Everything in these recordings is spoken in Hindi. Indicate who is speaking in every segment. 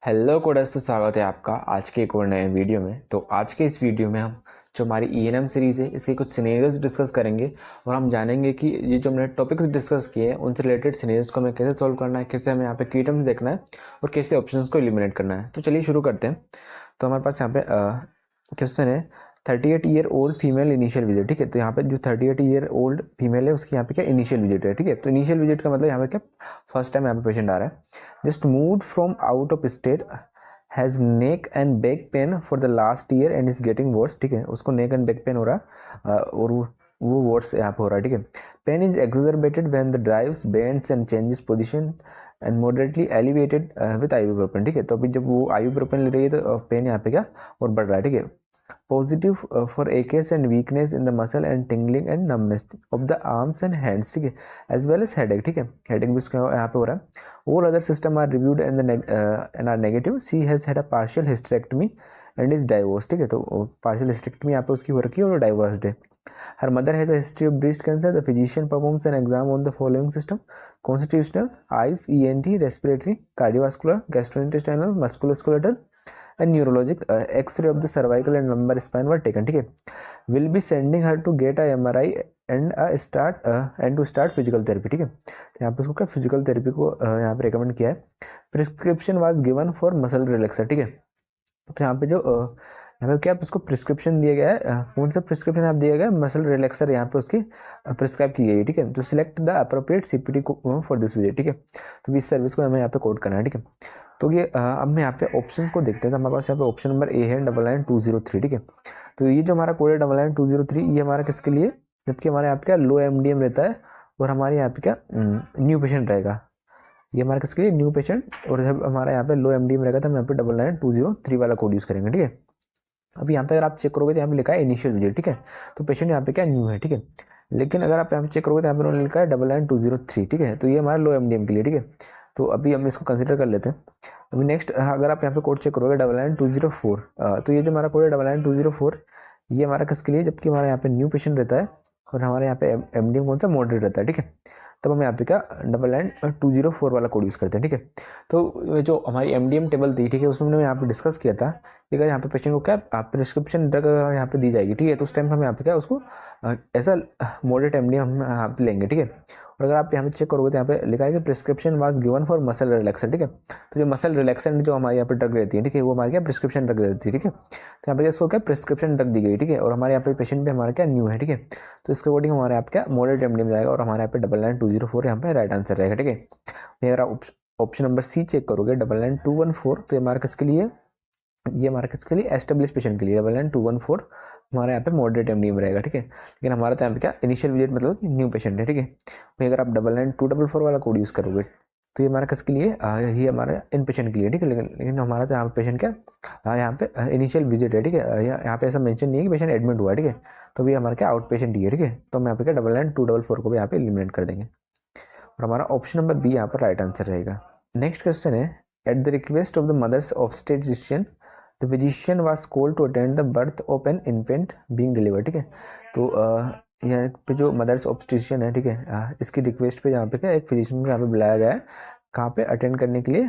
Speaker 1: हेलो कोडर्स, तो स्वागत है आपका आज के एक और नए वीडियो में। तो आज के इस वीडियो में हम जो हमारी ईएनएम सीरीज़ है इसके कुछ सिनेरियोज डिस्कस करेंगे और हम जानेंगे कि ये जो हमने टॉपिक्स डिस्कस किए हैं उनसे रिलेटेड सिनेरियोज को हमें कैसे सॉल्व करना है, कैसे हमें यहाँ पे की टर्म्स देखना है और कैसे ऑप्शंस को एलिमिनेट करना है। तो चलिए शुरू करते हैं। तो हमारे पास यहाँ पे क्वेश्चन है 38-year-old फीमेल इनिशियल विजिट। ठीक है, तो यहाँ पे जो 38-year-old फीमेल है उसकी यहाँ पे क्या इनिशियल विजिट है। ठीक है, तो इनिशियल विजिट का मतलब यहाँ पे क्या फर्स्ट टाइम यहाँ पे पेशेंट आ रहा है। Just moved from out of state, has neck and back pain for the last year and is getting worse. ठीक है, उसको नेक एंड बैक पेन हो रहा है और वो वर्स यहाँ पे हो रहा है। ठीक है, pain is exacerbated when the drives bends and changes position and moderately elevated with ibuprofen. ठीक है, तो अभी जब वो आइबुप्रोफेन ले रही है तो पेन यहाँ पे क्या और बढ़ रहा है। ठीक है, positive for aches and weakness in the muscle and tingling and numbness of the arms and hands. ठीक है, एज वेल एज हेडेक। ठीक है, हेडेक भी उसका यहाँ पे हो रहा है। All other system are reviewed and are negative. She has had a partial hysterectomy and is divorce. ठीक है, तो पार्शियल हिस्टेरेक्टमी यहाँ पे उसकी हो रखी है और डाइवोर्स्ड है। Her mother has a history of breast cancer. The physician performs an exam on the following system: constitutional, eyes, ENT, respiratory, cardiovascular, gastrointestinal, musculoskeletal and neurologic x-ray of the cervical and lumbar spine were taken. ठीक है, will be sending her to get a MRI and to start physical therapy. ठीक है, यहाँ पे उसको क्या फिजिकल थेरेपी को यहाँ पे रिकमेंड किया है। Prescription was given for muscle relaxer. ठीक है, तो यहाँ पे जो यहाँ पे क्या उसको प्रिस्क्रिप्शन दिया गया है, कौन सा प्रिस्क्रिप्शन आप दिया गया है, मसल रिलैक्सर यहाँ पे उसकी प्रिस्क्राइब की गई है। ठीक है, तो select the appropriate CPT for this visit. ठीक है, तो इस सर्विस को हमें यहाँ पे कोड करना है। ठीक है, तो ये अब मैं यहाँ पे ऑप्शंस को देखते हैं। तो हमारे पास यहाँ पे ऑप्शन नंबर ए है 99203। ठीक है, तो ये जो हमारा कोड है 99203 ये हमारा किसके लिए, जबकि हमारे यहाँ पे क्या लो एमडीएम रहता है और हमारे यहाँ पे क्या न्यू पेशेंट रहेगा। ये हमारे किसके लिए न्यू पेशेंट, और जब हमारा यहाँ पे लो एमडीएम रहेगा तो हम यहाँ पे 99203 वाला कोड यूज करेंगे। ठीक है, अभी यहाँ पे अगर आप चेक करोगे तो यहाँ पे लिखा है इनिशियल विजिट। ठीक है, तो पेशेंट यहाँ पे क्या न्यू है। ठीक है, लेकिन अगर आप यहाँ पे चेक करोगे तो यहाँ पे उन्होंने लिखा है 99203। ठीक है, तो ये हमारा लो एमडीएम के लिए। ठीक है, तो अभी हम इसको कंसिडर कर लेते हैं। अभी नेक्स्ट अगर आप यहाँ पे कोड चेक करोगे 99204, तो ये जो हमारा कोड है 99204 ये हमारा किसके लिए, जबकि हमारा यहाँ पे न्यू पेशेंट रहता है और हमारे यहाँ पे एमडीएम कौन सा मॉडरेट रहता है। ठीक है, तब हम यहाँ पे क्या 99204 वाला कोड यूज़ करते हैं। ठीक है, तो जो हमारी एमडीएम टेबल थी, ठीक है, उसमें हमने यहाँ पे डिस्कस किया था कि अगर यहाँ पे पेशेंट को क्या प्रिस्क्रिप्शन ड्रग अगर यहाँ पे दी जाएगी, ठीक है, तो उस टाइम हम यहाँ पे क्या उसको ऐसा मॉडरेट एमडीएम हम यहाँ पे लेंगे। ठीक है, और अगर आप यहाँ पे चेक करोगे तो यहाँ पे लिखा है कि prescription was given for muscle relaxer. ठीक है, तो जो मसल रिलैक्सेंट जो हमारे यहाँ पे ड्रग रहती है, ठीक है, वो हमारे क्या प्रिस्क्रिप्शन ड्रग रहती है। ठीक है, तो यहाँ पे इसको क्या प्रिस्क्रिप्शन ड्रग दी गई। ठीक है, और हमारे यहाँ पे पेशेंट भी हमारा क्या न्यू है। ठीक है, तो इसके अकॉर्डिंग हमारे यहाँ पे क्या मॉडरेट एमडीएम जाएगा और हमारे यहाँ पे 99204 यहाँ पे राइट आंसर रहेगा। ठीक है, मेरा ऑप्शन नंबर सी चेक करोगे 99214, तो हमारा किसके लिए, ये हमारा किसके लिए एस्टेब्लिश पेशेंट के लिए 99214 हमारे यहाँ पे मॉडरेट एमडीएम रहेगा। ठीक है, लेकिन हमारा तो यहाँ पे क्या इनिशियल विजिट मतलब न्यू पेशेंट है। ठीक है, वही अगर आप 99244 वाला कोड यूज़ करोगे तो ये हमारा किसके लिए, ये हमारे इन पेशेंट के लिए। ठीक है, लेकिन हमारा तो यहाँ पे पेशेंट क्या यहाँ पे इनिशियल विजिट है। ठीक है, यहाँ पे ऐसा मेंशन नहीं है कि पेशेंट एडमिट हुआ है। ठीक है, तो भी हमारा क्या आउट पेशेंट ही है। ठीक है, तो हम यहाँ पे क्या 99244 को भी यहाँ पे एलिमिनेट कर देंगे और हमारा ऑप्शन नंबर बी यहाँ पर राइट आंसर रहेगा। नेक्स्ट क्वेश्चन है, at the request of the mothers of statistician the physician was called to attend the birth of an infant being delivered. ठीक है, तो यहाँ पे जो मदर्स ऑब्स्टेट्रिशियन है, ठीक है, इसकी रिक्वेस्ट पे यहाँ पे क्या एक फिजिशियन को यहाँ पे बुलाया गया है कहाँ पे अटेंड करने के लिए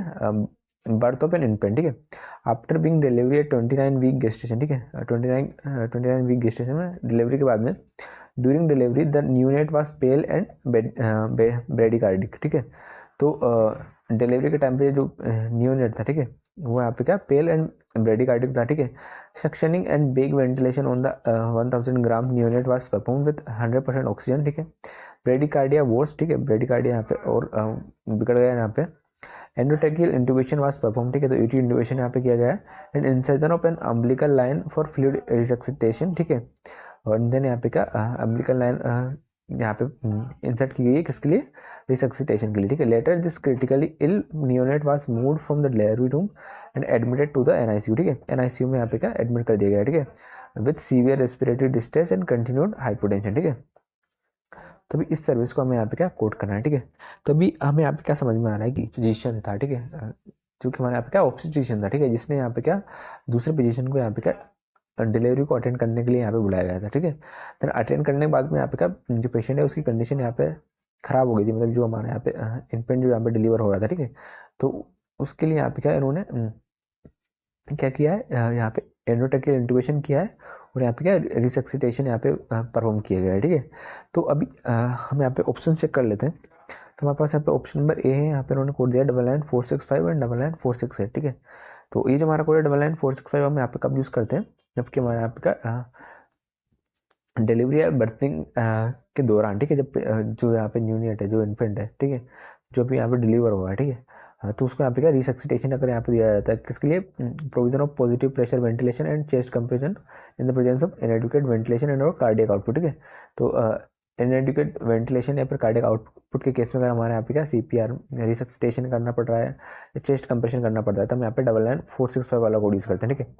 Speaker 1: बर्थ ऑफ एन इन्फेंट। ठीक है, after being delivery at 29 week gestation. ठीक है, 29 वीक गेस्टेशन में डिलीवरी के बाद में during delivery the neonate was pale and bradycardic. ठीक है, तो डिलीवरी के टाइम पे जो न्यूनेट था, ठीक है, वो यहाँ पे क्या पेल एंड ब्रेडिकार्डिक था। ठीक है, suctioning and big ventilation on the 1000 gram neonate was perform with 100% oxygen. ठीक है, ब्रेडिकार्डिया वॉज, ठीक है, ब्रेडिकार्डिया यहाँ पे और बिगड़ गया यहाँ पे। Endotracheal intubation was perform. ठीक है, तो ईटी इंट्यूबेशन यहाँ पे किया गया है and insertion of an umbilical line for fluid resuscitation. ठीक है, और देन यहाँ पे क्या अम्बिलिकल लाइन यहाँ पे इंसर्ट की गई है किसके लिए, रिसक्सिटेशन के लिए। ठीक है, later this critically ill neonate was moved from the delivery room and admitted to the NICU. ठीक है, एनआईसीयू में यहाँ पे क्या एडमिट कर दिया गया है। ठीक है, with severe respiratory distress and continued hypotension. ठीक है, तो भी इस सर्विस को हमें यहाँ पे क्या कोड करना है। ठीक है, तो अभी हमें यहाँ पे क्या समझ में आ रहा है कि फिजिशियन था, ठीक है, जो कि हमारे यहाँ पे क्या ऑब्स्टेट्रिशियन था, ठीक है, जिसने यहाँ पे क्या दूसरे फिजिशियन को यहाँ पे क्या डिलीवरी को अटेंड करने के लिए यहाँ पे बुलाया गया था। ठीक है, देन अटेंड करने के बाद में यहाँ पे क्या जो पेशेंट है उसकी कंडीशन यहाँ पे खराब हो गई थी, मतलब जो हमारे यहाँ पे इन्फेंट जो यहाँ पे डिलीवर हो रहा था। ठीक है, तो उसके लिए यहाँ पे क्या इन्होंने क्या किया है, यहाँ पे एंडोट्रैकियल इंट्यूबेशन किया है और यहाँ पे क्या रिसक्सिटेशन यहाँ पे परफॉर्म किया गया है, ठीक है। तो अभी हम यहाँ पे ऑप्शन चेक कर लेते हैं। तो हमारे पास यहाँ पे ऑप्शन नंबर ए है, यहाँ पे उन्होंने कोड दिया 99465 एंड 99468, ठीक है। तो ये जो हमारा कोड है 99465 हम यहाँ पे कब यूज़ करते हैं, जबकि हमारे यहाँ पे का डिलीवरी या बर्थिंग के दौरान, ठीक है। जब जो यहाँ पे न्यूनियट है, जो इन्फेंट है, ठीक है, जो भी यहाँ पे डिलीवर हुआ है, ठीक है, तो उसको यहाँ पे क्या रिसक्सिटेशन अगर यहाँ पे दिया जाता है, किसके लिए, provision of positive pressure ventilation and chest compression in the presence of इनएडिक्वेट ventilation and और कार्डियक आउटपुट, ठीक है। तो इनएडिक्वेट वेंटिलेशन या फिर कार्डियक आउटपुट के केस में अगर हमारे यहाँ पे क्या CPR रिसक्सिटेशन करना पड़ रहा है या चेस्ट कंप्रेशन करना पड़ रहा है, तो हम यहाँ पे 99465 वाला कोड यूज़ करते हैं, ठीक है।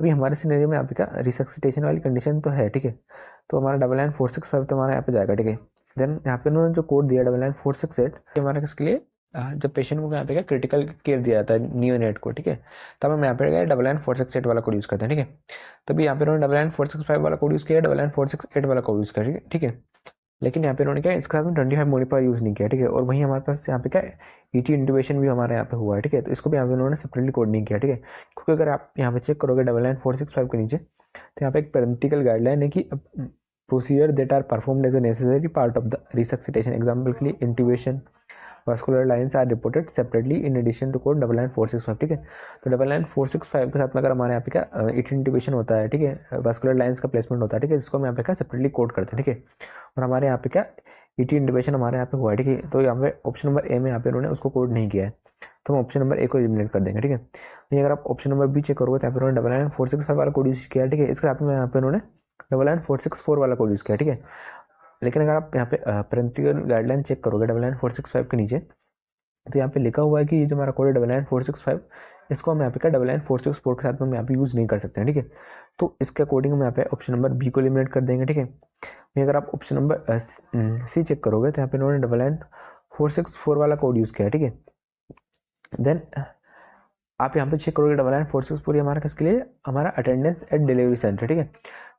Speaker 1: अभी हमारे सिनेरियो में यहाँ पे क्या रिसक्सिटेशन वाली कंडीशन तो है, ठीक है। तो हमारा 99465 तो हमारा यहाँ पे जाएगा, ठीक है। देन यहाँ पे उन्होंने जो कोड दिया 99468 हमारा किसके लिए, जब पेशेंट को यहाँ पे क्या क्रिटिकल केयर दिया जाता है नियोनेट को, ठीक है, तब हम यहाँ पे क्या 99468 वाला कोड यूज़ करते हैं, ठीक है। तभी यहाँ पे उन्होंने 99465 वाला कोड यूज़ किया, 99468 वाला कोड यूज़ किया, ठीक है। लेकिन यहाँ पे उन्होंने क्या इसका 25 मोडिफायर यूज़ नहीं किया, ठीक है। और वहीं हमारे पास यहाँ पे क्या ET इंट्यूबेशन भी हमारे यहाँ पे हुआ है, ठीक है। तो इसको भी यहाँ पे उन्होंने सेपरेटली कोड नहीं किया, ठीक है। क्योंकि अगर आप यहाँ पे चेक करोगे 99465 के नीचे, तो यहाँ पे एक पेरेंटिकल गाइडलाइन है कि procedure that are performed as a necessary part of the resuscitation, example के लिए intubation vascular lines are reported separately in addition to code 99465, ठीक है। तो 99465 के साथ में अगर हमारे यहाँ पे क्या ET इंट्यूबेशन होता है, ठीक है, vascular lines का प्लेसमेंट होता है, ठीक है, जिसको हम यहाँ पे क्या सेपरेटली कोड करते हैं, ठीक है। और हमारे यहाँ पे क्या ET इंट्यूबेशन हमारे यहाँ पे हुआ है, ठीक है। तो यहाँ पे ऑप्शन नंबर ए में यहाँ पे उन्होंने उसको कोड नहीं किया है, तो हम ऑप्शन नंबर ए को एलिमिनेट कर देंगे, ठीक है। वहीं अगर आप ऑप्शन नंबर बी चेक करोगे तो यहाँ पे उन्होंने 99465 वाला कोड यूज़ किया है, ठीक है। इसके साथ में यहाँ पे उन्होंने 99464 वाला कोड यूज़ किया है, ठीक है। लेकिन अगर आप यहाँ पे पेरेंटिकल गाइडलाइन चेक करोगे 99465 के नीचे, तो यहाँ पे लिखा हुआ है कि ये जो हमारा कोड है 99465, इसको हम यहाँ पे क्या 99464 के साथ में हम यहाँ पे यूज़ नहीं कर सकते हैं, ठीक है। तो इसके अकॉर्डिंग हम यहाँ पे ऑप्शन नंबर बी को एलिमिनेट कर देंगे, ठीक है। वहीं अगर आप ऑप्शन नंबर सी चेक करोगे तो यहाँ पे उन्होंने 99464 वाला कोड यूज़ किया है, ठीक है। देन आप यहाँ पे चेक करोगे 99464 हमारा किसके लिए, हमारा अटेंडेंस एट डिलीवरी सेंटर, ठीक है।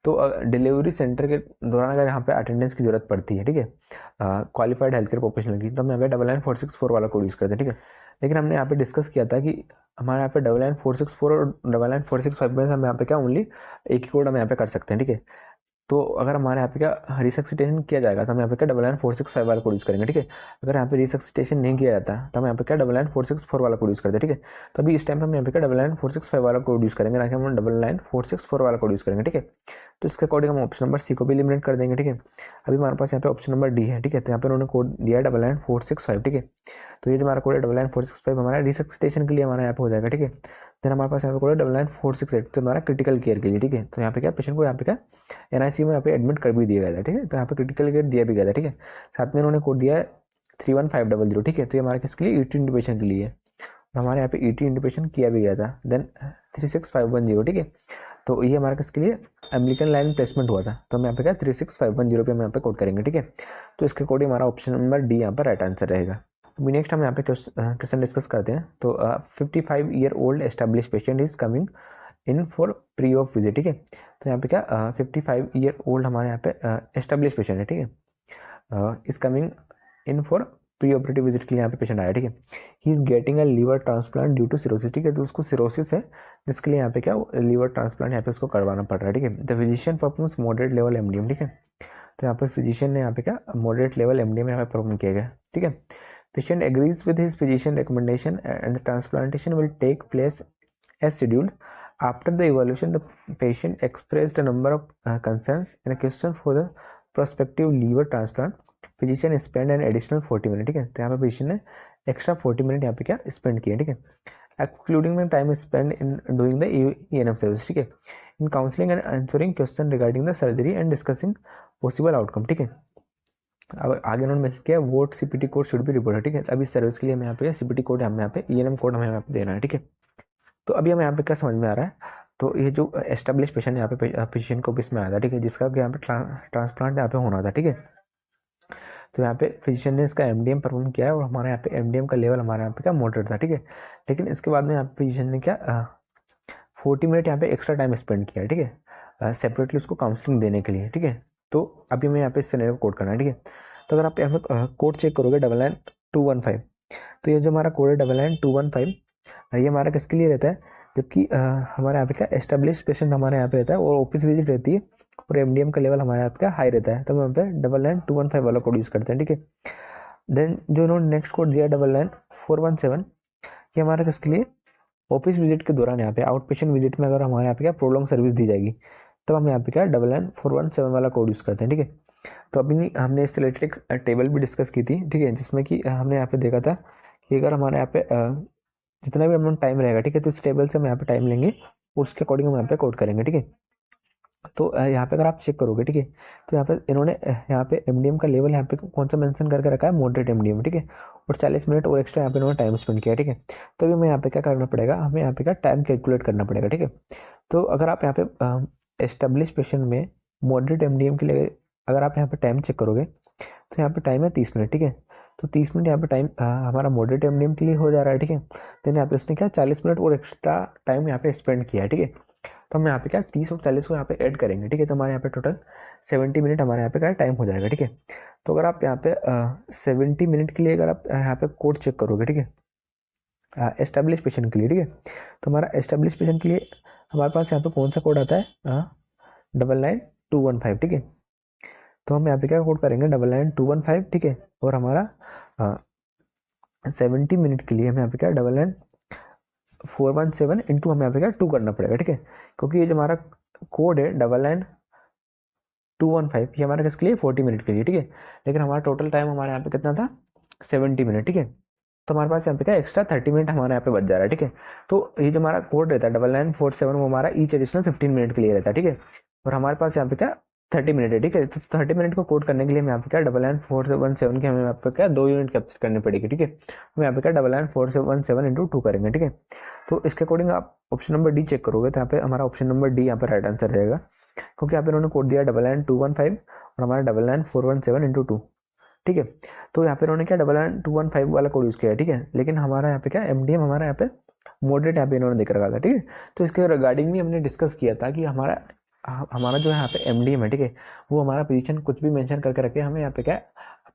Speaker 1: तो डिलीवरी सेंटर के दौरान अगर यहाँ पे अटेंडेंस की जरूरत पड़ती है, ठीक है, क्वालिफाइड हेल्थ केयर प्रोफेशनल की, तो हम यहाँ पे 99464 वाला कोड यूज़ करते हैं, ठीक है। लेकिन हमने यहाँ पे डिस्कस किया था कि हमारे यहाँ पे 99464 और 99465 में हम यहाँ पे क्या ओनली एक ही कोड हम यहाँ पे कर सकते हैं, ठीक है। तो अगर हमारे यहाँ पे क्या रिसक्सिटेशन किया जाएगा तो हम यहाँ पे क्या 99465 वाला कोड यूज़ करेंगे, ठीक है। अगर यहाँ पे रिसक्सिटेशन नहीं किया जाता तो हम यहाँ पे क्या 99464 वाला कोड यूज़ करते हैं, ठीक है। तो अभी इस टाइम पे हम यहाँ पे क्या 99465 वाला कोड यूज़ करेंगे, ना कि हम 99464 वाला कोड यूज़ करेंगे, ठीक है। तो इसके अकॉर्डिंग हम ऑप्शन नंबर सी को भी एलिमिनेट कर देंगे, ठीक है। अभी हमारे पास यहाँ पे ऑप्शन नंबर डी है, ठीक है। तो यहाँ पे उन्होंने कोड दिया है 99465, ठीक है। तो ये जो हमारा कोड है 99465 हमारा रिसक्सिटेशन के लिए हमारा यहाँ पे हो जाएगा, ठीक है। देन हमारे पास यहाँ पे कोड है 99468, तो हमारा क्रिटिकल केयर के लिए, ठीक है। तो यहाँ पे क्या पेशेंट को यहाँ पे क्या NICU में यहाँ पे एडमिट कर भी दिया गया था, ठीक है। तो यहाँ पे क्रिटिकल केयर दिया भी गया था, ठीक है। साथ में उन्होंने कोड दिया है 31500, ठीक है। तो ये हमारे किसके लिए, ET इंट्यूबेशन के लिए है। और हमारे यहाँ पे ET इंट्यूबेशन किया भी गया था। देन 36510, ठीक है। तो ये हमारा किसके लिए, एम्बिलिकल लाइन प्लेसमेंट हुआ था, तो हम यहाँ पे क्या 36510 पे हम यहाँ पे कोड करेंगे, ठीक है। तो इसके अकॉर्डिंग हमारा ऑप्शन नंबर डी यहाँ पर राइट आंसर रहेगा। अभी नेक्स्ट हम यहाँ पे क्वेश्चन डिस्कस करते हैं। तो 55 year old establish patient is coming in for pre of visit, ठीक है। तो यहाँ पे क्या 55 ईयर ओल्ड हमारे यहाँ पे एस्टेब्लिश पेशेंट है, ठीक है, is coming in for pre operative visit के लिए यहाँ पे पेशेंट आया, ठीक है। He is getting a liver transplant due to cirrhosis, ठीक है। तो उसको सिरोसिस है, जिसके लिए यहाँ पे क्या लीवर ट्रांसप्लांट यहाँ पे उसको करवाना पड़ रहा है, ठीक है। The physician performs moderate level MDM, ठीक है। तो यहाँ पे फिजिशियन ने यहाँ पे क्या मॉडरेट लेवल MDM यहाँ पे परफॉर्म किया गया, ठीक है। Patient agrees with his physician recommendation and the transplantation will take place as scheduled. After the evaluation, the patient expressed a number of concerns and a question for the prospective liver transplant. Physician spent an additional 40 minutes, ठीक है। तो यहाँ पे physician ने एक्स्ट्रा 40 मिनट यहाँ पे क्या स्पेंड किया, ठीक है, excluding the time spend in doing the ENM service, ठीक है, इन counselling and answering question regarding the surgery and discussing possible outcome, ठीक है। अब आगे उन्होंने मैसेज किया वोट CPT कोड शुड भी रिपोर्ट, ठीक है। अभी सर्विस के लिए हमें यहाँ पे CPT कोड हम यहाँ पे ENM कोड हमें यहाँ पे देना है, ठीक है। तो अभी हमें यहाँ पे क्या समझ में आ रहा है, तो ये जो एस्टेब्लिश पेशेंट यहाँ पे पेशेंट को इसमें आया था, ठीक है, जिसका यहाँ पे ट्रांसप्लांट यहाँ पे होना था, ठीक है। तो यहाँ पे फिजिशियन ने इसका MDM परफॉर्म किया है और हमारे यहाँ पे MDM का लेवल हमारे यहाँ पे क्या मॉडरेट था, ठीक है। लेकिन इसके बाद में यहाँ पे फिजिशियन ने क्या 40 मिनट यहाँ पे एक्स्ट्रा टाइम स्पेंड किया है, ठीक है, सेपरेटली उसको काउंसलिंग देने के लिए, ठीक है। तो अभी हमें यहाँ पे सिनेरियो कोड करना है, ठीक है। तो अगर आप यहाँ पे कोड चेक करोगे 99215, तो ये जो हमारा कोड है 99215, ये हमारा किसके लिए रहता है, जबकि हमारे यहाँ पे क्या एस्टेब्लिश पेशेंट हमारे यहाँ पे रहता है और ऑफिस विजिट रहती है और एमडीएम का लेवल हमारे यहाँ पे क्या हाई रहता है, तो हम यहाँ पे 99215 वाला कोड यूज़ करते हैं, ठीक है। देन जो इन्होंने नेक्स्ट कोड दिया 99417, ये हमारा किसके लिए, ऑफिस विजिट के दौरान यहाँ पे आउट पेशेंट विजिट में अगर हमारे यहाँ पे क्या प्रोलॉन्ग सर्विस दी जाएगी, तब हम यहाँ पे क्या 99417 वाला कोड यूज़ करते हैं, ठीक है। तो अभी हमने इससे रिलेटेड एक टेबल भी डिस्कस की थी, ठीक है, जिसमें कि हमने यहाँ पे देखा था कि अगर हमारे यहाँ पे जितना भी अमाउंट टाइम रहेगा, ठीक है, तो इस टेबल से हम यहाँ पे टाइम लेंगे और उसके अकॉर्डिंग हम यहाँ पे कोड करेंगे, ठीक है। तो यहाँ पे अगर आप चेक करोगे, ठीक है, तो यहाँ पे इन्होंने यहाँ पे एमडीएम का लेवल यहाँ पे कौन सा मेंशन करके रखा है, मॉडरेट एमडीएम, ठीक है, और 40 मिनट और एक्स्ट्रा यहाँ पे इन्होंने टाइम स्पेंड किया, ठीक है। तो अभी हमें यहाँ पे क्या करना पड़ेगा, हमें यहाँ पे क्या टाइम कैलकुलेट करना पड़ेगा, ठीक है। तो अगर आप यहाँ पे एस्टेब्लिश पेशेंट में मॉडरेट एमडीएम के लिए अगर आप यहाँ पे टाइम चेक करोगे, तो यहाँ पे टाइम है 30 मिनट, ठीक है। तो 30 मिनट यहाँ पे टाइम हमारा मॉडरेट एमडीएम के लिए हो जा रहा है, ठीक है। देन यहाँ पे इसने क्या 40 मिनट और एक्स्ट्रा टाइम यहाँ पे स्पेंड किया है, ठीक है। तो हम यहाँ पे क्या 30 और 40 को यहाँ पे ऐड करेंगे, ठीक है। तो हमारे यहाँ पे टोटल 70 मिनट हमारे यहाँ पे क्या टाइम हो जाएगा, ठीक है। तो अगर आप यहाँ पे 70 मिनट के लिए अगर आप यहाँ पे कोड चेक करोगे, ठीक है, एस्टेब्लिश पेशेंट के लिए, ठीक है, तो हमारा एस्टेब्लिश पेशेंट के लिए हमारे पास यहाँ पे कौन सा कोड आता है, 99215, ठीक है। तो हम यहाँ पे क्या कोड करेंगे 99215, ठीक है, और हमारा 70 मिनट के लिए हम यहाँ पे क्या 99417 इंटू हमें यहाँ पे क्या 2 करना पड़ेगा, ठीक है, क्योंकि ये जो हमारा कोड है 99215 ये हमारा किसके लिए 40 मिनट के लिए, ठीक है। लेकिन हमारा टोटल टाइम हमारे यहाँ पे कितना था 70 मिनट, ठीक है। तो हमारे पास यहाँ पे क्या एक्स्ट्रा 30 मिनट हमारे यहाँ पे बच जा रहा है, ठीक है। तो ये जो हमारा कोड रहता है 9947 वो हमारा ईच एडिशनल 15 मिनट के लिए रहता है, ठीक है। और हमारे पास यहाँ पे क्या 30 मिनट है, ठीक है। तो 30 मिनट को कोड करने के लिए हम यहाँ पे क्या 99417 के हमें यहाँ पे क्या 2 यूनिट कैप्चर करनी पड़ेगी, ठीक है। हम यहाँ पे क्या 99417 इंटू 2 करेंगे, ठीक है। तो इसके अकॉर्डिंग आप ऑप्शन नंबर डी चेक करोगे तो यहाँ पे हमारा ऑप्शन नंबर डी यहाँ पे राइट आंसर रहेगा, क्योंकि यहाँ पे इन्होंने कोड दिया 99215 और हमारा 99417 इंटू 2, ठीक है। तो यहाँ पे उन्होंने क्या 99215 वाला कोड यूज़ किया है, ठीक है। लेकिन हमारा यहाँ पे क्या एमडीएम हमारा यहाँ पे मॉडरेट यहाँ पे इन्होंने देख रखा था, ठीक है। तो इसके रिगार्डिंग भी हमने डिस्कस किया था कि हमारा जो यहाँ पे एमडीएम है, ठीक है, वो हमारा पोजीशन कुछ भी मेंशन करके रखे, हमें यहाँ पे क्या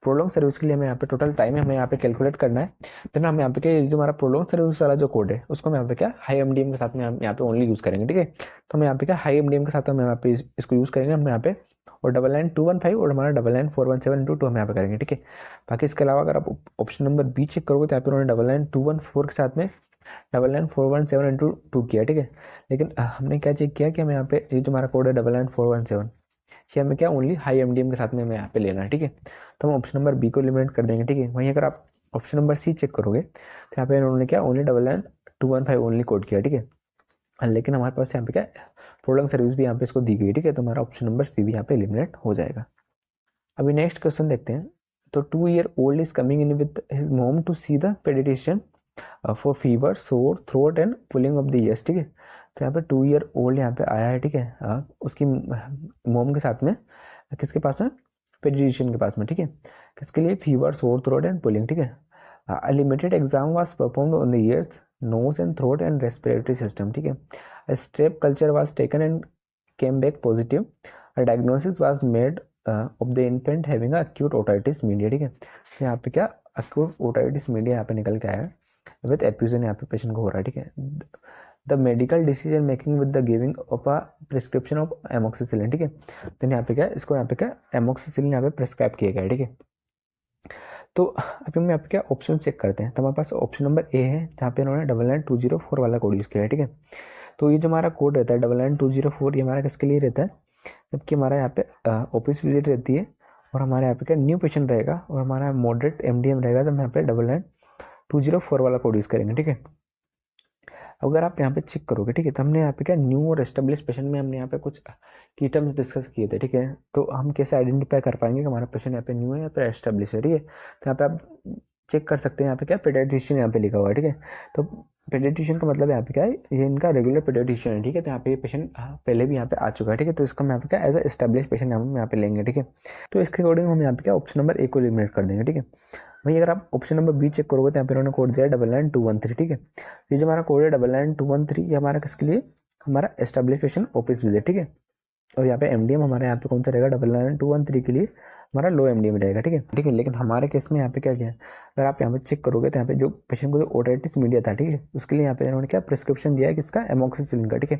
Speaker 1: प्रोलॉन्ग सर्विस के लिए हमें यहाँ पे टोटल टाइम है हमें यहाँ पे कैलकुलेट करना है। फिर हम यहाँ पे क्या जो हमारा प्रोलॉन्ग सर्विस वाला जो कोड है उसको हम यहाँ पे क्या हाई एमडीएम के साथ में हम यहाँ पे ओनली यूज़ करेंगे, ठीक है। तो हम यहाँ पे क्या हाई एमडीएम के साथ हम यहाँ पे इसको यूज़ करेंगे हम यहाँ पे, और 99215 और हमारा 99417 इंटू 2 हम यहाँ पे करेंगे, ठीक है। बाकी इसके अलावा अगर आप ऑप्शन नंबर बी चेक करोगे तो यहाँ पे उन्होंने 99214 के साथ में 99417 इंटू 2 किया, ठीक है। लेकिन हमने क्या चेक किया कि हमें यहाँ पे ये जो हमारा कोड है 99417 ये हमें क्या ओनली हाई एमडीएम के साथ में हमें यहाँ पे लेना है, ठीक है। तो हम ऑप्शन नंबर बी को एलिमिनेट कर देंगे, ठीक है। वहीं अगर आप ऑप्शन नंबर सी चेक करोगे तो यहाँ पे उन्होंने क्या ओनली 99215 ओनली कोड किया, ठीक है। लेकिन हमारे पास यहाँ पे क्या प्रोलॉन्ग सर्विस भी यहाँ पे इसको दी गई, ठीक है। तो हमारा ऑप्शन नंबर सी भी यहाँ पे एलिमिनेट हो जाएगा। अभी नेक्स्ट क्वेश्चन देखते हैं। तो 2 year old is coming in with his mom to see the paediatrician for fever sore throat and pulling of the ears, ठीक है। तो यहाँ पे 2 year old यहाँ पे आया है, ठीक है, उसकी मॉम के साथ में, किसके पास में, पेडिट्रिशियन के पास में, ठीक है। किसके लिए, fever sore throat and pulling, ठीक है। A limited exam was performed on the ears, nose and throat and respiratory system, ठीक है। A strep culture was taken and came back positive. A diagnosis was made of the infant having a acute otitis media, ठीक है। तो यहाँ पे क्या acute otitis media यहाँ पे निकल के आया है विद एप्यूजन यहाँ पे पेशेंट को हो रहा है, ठीक है। The medical decision making with the giving of a prescription of amoxicillin, ठीक है। तो यहाँ पे क्या इसको यहाँ पे क्या एमोक्सिसिलिन यहाँ पे प्रिस्क्राइब किया गया है, ठीक है। तो अभी हम यहाँ पे क्या ऑप्शन चेक करते हैं। तो हमारे पास ऑप्शन नंबर ए है जहाँ पे इन्होंने 99204 वाला कोड यूज़ किया है, ठीक है। तो ये जो हमारा कोड रहता है 99204 ये हमारा किसके लिए रहता है, जबकि हमारा यहाँ पे ऑफिस विजिट रहती है और हमारे यहाँ पे क्या न्यू पेशेंट रहेगा और हमारा मॉडरेट एमडीएम रहेगा, तो हम यहाँ पे 99204 वाला कोड यूज़ करेंगे, ठीक है। अगर आप यहाँ पे चेक करोगे, ठीक है, तो हमने यहाँ पे क्या न्यू और एस्टेब्लिश पेशेंट में हमने यहाँ पे कुछ की टर्म्स डिस्कस किए थे, ठीक है। तो हम कैसे आइडेंटिफाई कर पाएंगे कि हमारा पेशेंट यहाँ पे न्यू है या फिर एस्टेब्लिश है, ठीक है। तो यहाँ पे आप चेक कर सकते हैं यहाँ पे क्या पेडियाट्रिशियन यहाँ पे लिखा हुआ है, ठीक है। तो पेडियाट्रिशियन का मतलब यहाँ पे क्या है, ये इनका रेगुलर पेडियाट्रिशियन है, ठीक है। तो यहाँ पे ये पेशेंट पहले भी यहाँ पे आ चुका है, ठीक है। तो इसका हम यहाँ पे क्या एज एस्टेब्लिश पेशेंट हम यहाँ पे लेंगे, ठीक है। तो इसके अकॉर्डिंग हम यहाँ पे क्या ऑप्शन नंबर ए को एलिमिनेट कर देंगे, ठीक है। वहीं अगर आप ऑप्शन नंबर बी चेक करोगे तो यहाँ पे उन्होंने कोड दिया है 99213, ठीक है। ये जो हमारा कोड है 99213 ये हमारा किसके लिए, हमारा एस्टेब्लिश पेशेंट ऑफिस विजिट, ठीक है। और यहाँ पे एमडीएम हमारे यहाँ पे कौन सा रहेगा, 999213 के लिए हमारा लो एमडीएम रहेगा। ठीक है। लेकिन हमारे केस में यहाँ पे क्या किया, अगर आप यहाँ पे चेक करोगे तो यहाँ पे जो पेशेंट को जो ओटाइटिस मीडिया था, ठीक है, उसके लिए यहाँ पे इन्होंने क्या प्रिस्क्रिप्शन दिया है किसका, एमोक्सिसिलिन का। ठीक है,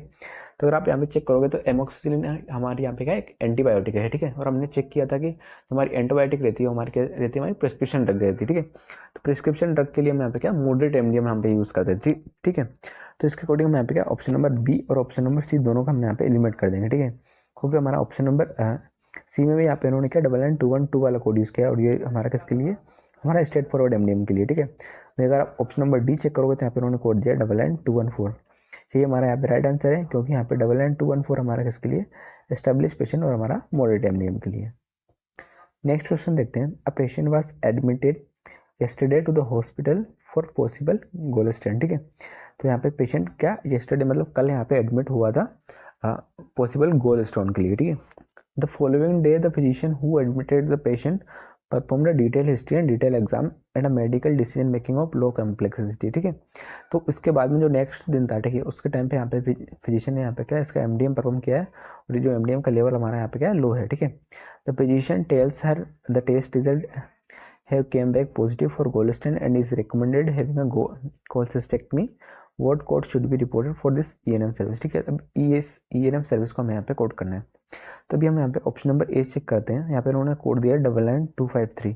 Speaker 1: तो अगर आप यहाँ पे चेक करोगे तो एमोक्सिसिलिन हमारी यहाँ पे क्या एक एंटीबायोटिक है। ठीक है, और हमने चेक किया था कि हमारी एंटीबायोटिक रहती है, हमारी क्या रहती है, हमारी प्रिस्क्रिप्शन ड्रग रहती है। ठीक है, तो प्रिस्क्रिप्शन ड्रग के लिए हम यहाँ पे क्या मॉडरेट एमडीएम यहाँ पे यूज करते हैं। ठीक है, तो इसके अकॉर्डिंग हम यहाँ पे क्या ऑप्शन नंबर बी और ऑप्शन नंबर सी दोनों का हम यहाँ पे एलिमिनेट कर देंगे। ठीक है, क्योंकि हमारा ऑप्शन नंबर सी में भी यहाँ पे इन्होंने क्या 992112 वाला कोड यूज़ किया, और ये हमारा किसके लिए, हमारा स्ट्रेट फॉरवर्ड एमडीएम के लिए। ठीक है, तो अगर आप ऑप्शन नंबर डी चेक करोगे तो यहाँ पे इन्होंने कोड दिया 992214। ये हमारा यहाँ पे राइट आंसर है, क्योंकि यहाँ पे 992214 हमारा किसके लिए, एस्टेब्लिश पेशेंट और हमारा मॉडरेट एमडीएम के लिए। नेक्स्ट क्वेश्चन देखते हैं। A patient was admitted yesterday to the hospital for possible gall stent. ठीक है, तो यहाँ पे पेशेंट क्या yesterday मतलब कल यहाँ पे एडमिट हुआ था पॉसिबल गोल स्टोन के लिए। ठीक है, the following day the physician who admitted the patient perform the detail history and detail exam and a medical decision making of low complexity. ठीक है, तो इसके बाद में जो नेक्स्ट दिन था, ठीक है, उसके टाइम पे यहाँ पे फिजिशियन ने यहाँ पे क्या इसका एमडीएम परफॉर्म किया है, और जो एमडीएम का लेवल हमारा यहाँ पे क्या है, लो है। ठीक है, the physician tells her the test result have came back positive for gallstone and is recommended having a cholecystectomy. What code should be reported for this ENM service. ठीक है, अब ENM सर्विस को हमें यहाँ पे कोड करना है। तो अभी हम यहाँ पे ऑप्शन नंबर ए चेक करते हैं। यहाँ पे उन्होंने कोड दिया है 99253।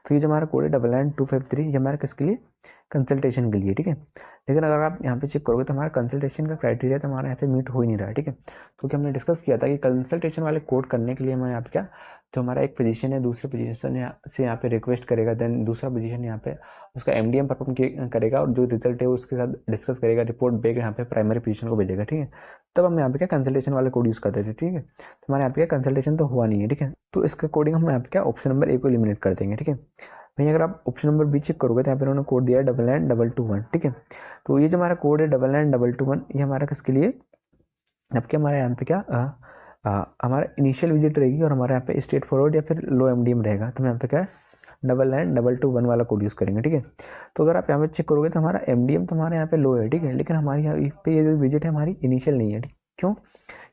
Speaker 1: तो ये जो हमारा कोड है 99253, ये हमारा किसके लिए, कंसल्टेशन के लिए। ठीक है, लेकिन अगर आप यहाँ पे चेक करोगे तो हमारा कंसल्टेशन का क्राइटेरिया तो हमारा यहाँ पे मीट हो ही नहीं रहा है। ठीक है, क्योंकि हमने डिस्कस किया था कि कंसल्टेशन वाले कोड करने के लिए हमें यहाँ पे क्या, जो हमारा एक फिजिशियन है दूसरे फिजिशियन से यहाँ पे रिक्वेस्ट करेगा, देन दूसरा फिजिशियन यहाँ पे उसका एमडीएम परफॉर्म करेगा, और जो रिजल्ट है उसके साथ डिस्कस करेगा, रिपोर्ट बैक यहाँ पे प्राइमरी फिजिशियन को भेजेगा। ठीक है, तब हम यहाँ पे क्या कंसल्टेशन वाले कोड यूज़ करते थे। ठीक है, तो हमारे यहाँ पे क्या कंसल्टेशन तो हुआ नहीं है। ठीक है, तो इसके अकॉर्डिंग हम यहाँ पे क्या ऑप्शन नंबर ए को एलिमिनेट कर देंगे। ठीक है, वहीं अगर आप ऑप्शन नंबर बी चेक करोगे तो यहाँ पे उन्होंने कोड दिया है 99221। ठीक है, तो ये जो हमारा कोड है 99221, ये हमारा किसके लिए, जबकि हमारे यहाँ पे क्या हमारा इनिशियल विजिट रहेगी, और हमारे यहाँ पे स्ट्रेट फॉरवर्ड या फिर लो एमडीएम रहेगा, तो हम यहाँ पे क्या 99221 वाला कोड यूज़ करेंगे। ठीक है, तो अगर आप यहाँ पे चेक करोगे तो हमारा एमडीएम तो हमारे यहाँ पे लो है। ठीक है, लेकिन हमारे यहाँ पे ये जो विजिट है हमारी इनिशियल नहीं है। क्यों,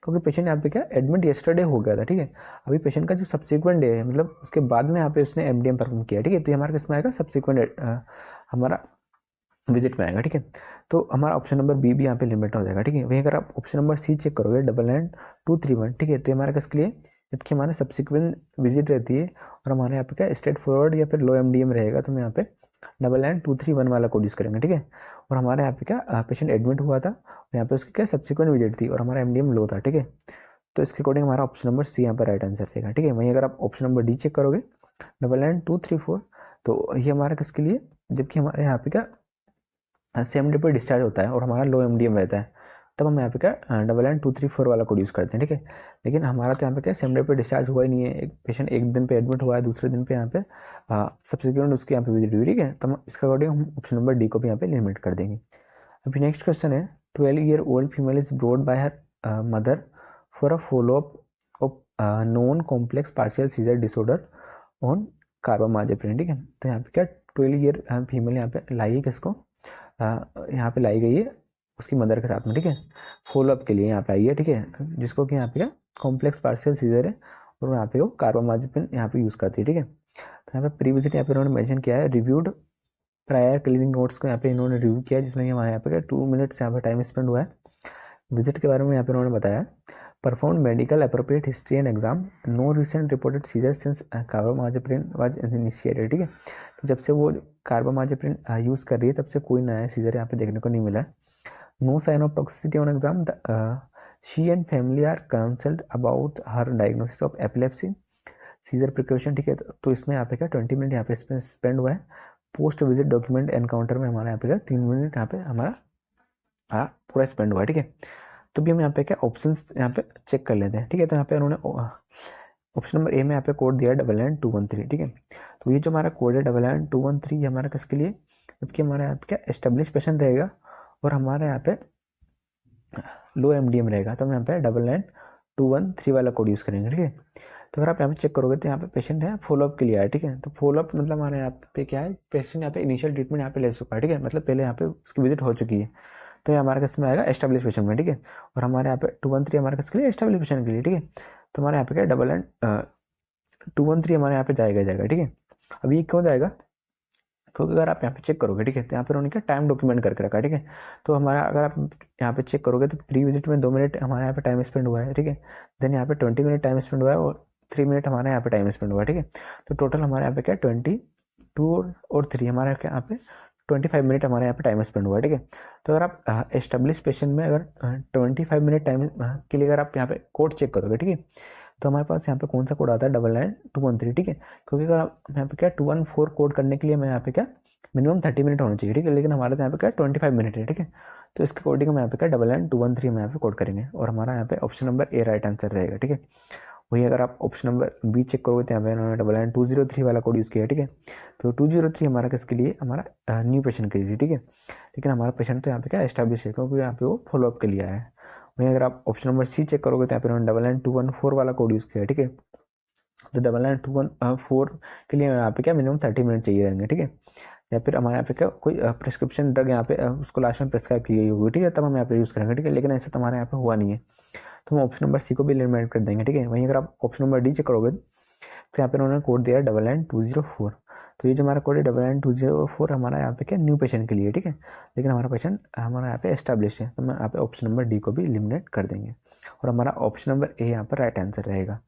Speaker 1: क्योंकि पेशेंट यहाँ पे क्या एडमिट येस्टरडे हो गया था। ठीक है, अभी पेशेंट का जो सब्सिक्वेंट डे है, मतलब उसके बाद में यहाँ पे उसने एमडीएम परफॉर्म किया। ठीक है, तो ये हमारा किस में आएगा, सब्सिक्वेंट हमारा विजिट में आएगा। ठीक है, तो हमारा ऑप्शन नंबर बी भी यहाँ पे लिमिट हो जाएगा। ठीक है, वहीं अगर आप ऑप्शन नंबर सी चेक करोगे 99231, ठीक है, तो हमारा किसके लिए, जबकि हमारे सब्सिक्वेंट विजिट रहती है, और हमारे यहाँ पे क्या स्ट्रेट फॉरवर्ड या फिर लो एमडीएम रहेगा, तो हम यहाँ पे 99231 वाला कोड यूज़ करेंगे। ठीक है, और हमारे यहाँ पे क्या पेशेंट एडमिट हुआ था, और यहाँ पे उसकी क्या सब्सिक्वेंट विजिट थी, और हमारा एमडीएम लो था। ठीक है, तो इसके अकॉर्डिंग हमारा ऑप्शन नंबर सी यहाँ पर राइट आंसर रहेगा। ठीक है, वहीं अगर आप ऑप्शन नंबर डी चेक करोगे 99234, तो ये हमारा किसके लिए, जबकि हमारे यहाँ पे क्या सेम डे पे डिस्चार्ज होता है और हमारा लो एमडीएम रहता है, तब हम यहाँ पे क्या 99234 वाला कोड यूज़ करते हैं। ठीक है, लेकिन हमारा तो यहाँ पे क्या सेम डे पे डिस्चार्ज हुआ ही नहीं है, एक पेशेंट एक दिन पे एडमिट हुआ है, दूसरे दिन पे यहाँ पे सब्सिक्वेंट उसके यहाँ पे विजिट हुई। ठीक है, तो हम इसका अकॉर्डिंग हम ऑप्शन नंबर डी को भी यहाँ पे लिमिट कर देंगे। अभी नेक्स्ट क्वेश्चन है, 12-year-old female is brought by her mother for a follow up of non complex partial scissor disorder on carbamazepine. ठीक है, तो यहाँ पे क्या 12 ईयर फीमेल यहाँ पे लाई है किसको, यहाँ पे लाई गई है उसकी मदर के साथ में। ठीक है, फॉलोअप के लिए यहाँ पे आई है। ठीक है, जिसको कि यहाँ पे क्या कॉम्प्लेक्स पार्शियल सीजर है, और यहाँ पे वो कार्बामाजेपिन यहाँ पे यूज़ करती है। ठीक है, तो यहाँ पे प्री विजिट यहाँ पे उन्होंने मेंशन किया है, रिव्यूड प्रायर क्लिनिक नोट्स को यहाँ पे इन्होंने रिव्यू किया, जिसमें हमारे यहाँ पे 2 मिनट्स यहाँ पे टाइम स्पेंड हुआ है। विजिट के बारे में यहाँ पे उन्होंने बताया, perform medical appropriate history and exam, no recent reported seizure since carbamazepine was initiated. ठीक है, तो जब से वो कार्बामाजेपिन यूज़ कर रही है तब से कोई नया सीजर यहाँ पे देखने को नहीं मिला है। No sign of toxicity on exam, she and family are consult about her diagnosis of epilepsy, seizure precaution. ठीक है, तो इसमें यहाँ पे क्या 20 मिनट यहाँ पे इसमें स्पेंड हुआ है। पोस्ट विजिट डॉक्यूमेंट एनकाउंटर में हमारा यहाँ पे क्या 3 मिनट यहाँ पे हमारा पूरा स्पेंड हुआ है। ठीक है, तो भी हम यहाँ पे क्या ऑप्शंस यहाँ पे चेक कर लेते हैं। ठीक है, तो यहाँ पे उन्होंने ऑप्शन नंबर ए में यहाँ पे कोड दिया है 99213। ठीक है, तो ये जो हमारा कोड है 99213, ये हमारा किसके लिए, जबकि हमारे यहाँ पे क्या एस्टेब्लिश पेशेंट रहेगा, और हमारे यहाँ पे लो एमडीएम रहेगा, तो हम यहाँ पे 99213 वाला कोड यूज़ करेंगे। ठीक है, तो अगर आप यहाँ पे चेक करोगे तो यहाँ पे पेशेंट है फॉलोअप के लिए आया। ठीक है, तो फॉलोअप मतलब हमारे यहाँ पे क्या है, पेशेंट यहाँ पे इनिशियल ट्रीटमेंट यहाँ पे ले चुका है। ठीक है, मतलब पहले यहाँ पे उसकी विजिट हो चुकी है। तो ये हमारा किस में आएगा, एस्टेब्लिश पेशेंट में, ठीक है। और हमारे यहाँ पे 213 हमारे किसके लिए, एस्टेब्लिश पेशेंट के लिए, ठीक है। तो हमारे यहाँ पे क्या डबल एंड 213 हमारे यहाँ पे जाएगा, ठीक है। अब ये क्यों जाएगा, क्योंकि अगर आप यहाँ पे चेक करोगे, ठीक है, तो यहाँ पे उन्होंने क्या टाइम डॉक्यूमेंट करके रखा है, ठीक है। तो हमारा अगर आप यहाँ पे चेक करोगे तो प्री विजिट में 2 मिनट हमारे यहाँ पे टाइम स्पेंड हुआ है, ठीक है। देन यहाँ पे 20 मिनट टाइम स्पेंड हुआ है और 3 मिनट हमारे यहाँ पे टाइम स्पेंड हुआ है, ठीक है। तो टोटल हमारे यहाँ पे क्या 22 और 3 हमारे यहाँ पे 25 मिनट हमारे यहाँ पे टाइम स्पेंड हुआ है, ठीक है। तो अगर आप एस्टेब्लिश पेशेंट में अगर 25 मिनट टाइम के लिए अगर आप यहाँ पे कोड चेक करोगे, ठीक है, तो हमारे पास यहाँ पे कौन सा कोड आता है, 99-213, ठीक है। क्योंकि अगर आप यहाँ पे क्या 214 कोड करने के लिए मैं यहाँ पे क्या मिनिमम 30 मिनट होना चाहिए, ठीक है। लेकिन हमारे यहाँ पे क्या 25 मिनट है, ठीक है। तो इसके अकॉर्डिंग हम यहाँ पे क्या 99-213 हम यहाँ पे कोड करेंगे और हमारा यहाँ पे option number A right answer रहेगा, ठीक है। वही अगर आप ऑप्शन नंबर बी चेक करोगे तो यहाँ पे उन्होंने 99-203 वाला कोड यूज़ किया है, ठीक है। तो 203 हमारा किसके लिए, हमारा न्यू पेशेंट के लिए, ठीक है। लेकिन हमारा पेशेंट तो यहाँ पे क्या एस्टेब्लिश है, क्योंकि यहाँ पे वो फॉलोअप के लिए आया है। वहीं अगर आप ऑप्शन नंबर सी चेक करोगे तो यहाँ पे उन्होंने 99-214 वाला कोड यूज़ किया है, ठीक है। तो 99-214 के लिए यहाँ पे क्या मिनिमम 30 मिनट चाहिए रहेंगे, ठीक है। या फिर हमारे यहाँ पे क्या कोई प्रिस्क्रिप्शन ड्रग यहाँ पे उसको लास्ट में प्रिस्क्राइब की गई होगी, ठीक है, तब हम यहाँ पे यूज़ करेंगे, ठीक है। लेकिन ऐसा तो हमारे यहाँ पे हुआ नहीं है, तो हम ऑप्शन नंबर सी को भी एलिमिनेट कर देंगे, ठीक है। वहीं अगर आप ऑप्शन नंबर डी चेक करोगे तो यहाँ पे उन्होंने कोड दिया है 99-204। तो ये जो हमारा कोड है 99-204 हमारा यहाँ पे क्या न्यू पेशेंट के लिए, ठीक है। लेकिन हमारा पेशेंट हमारा यहाँ पे एस्टेब्लिश है, तो हम यहाँ पे ऑप्शन नंबर डी को भी एलिमिनेट कर देंगे और हमारा ऑप्शन नंबर ए यहाँ पर राइट आंसर रहेगा।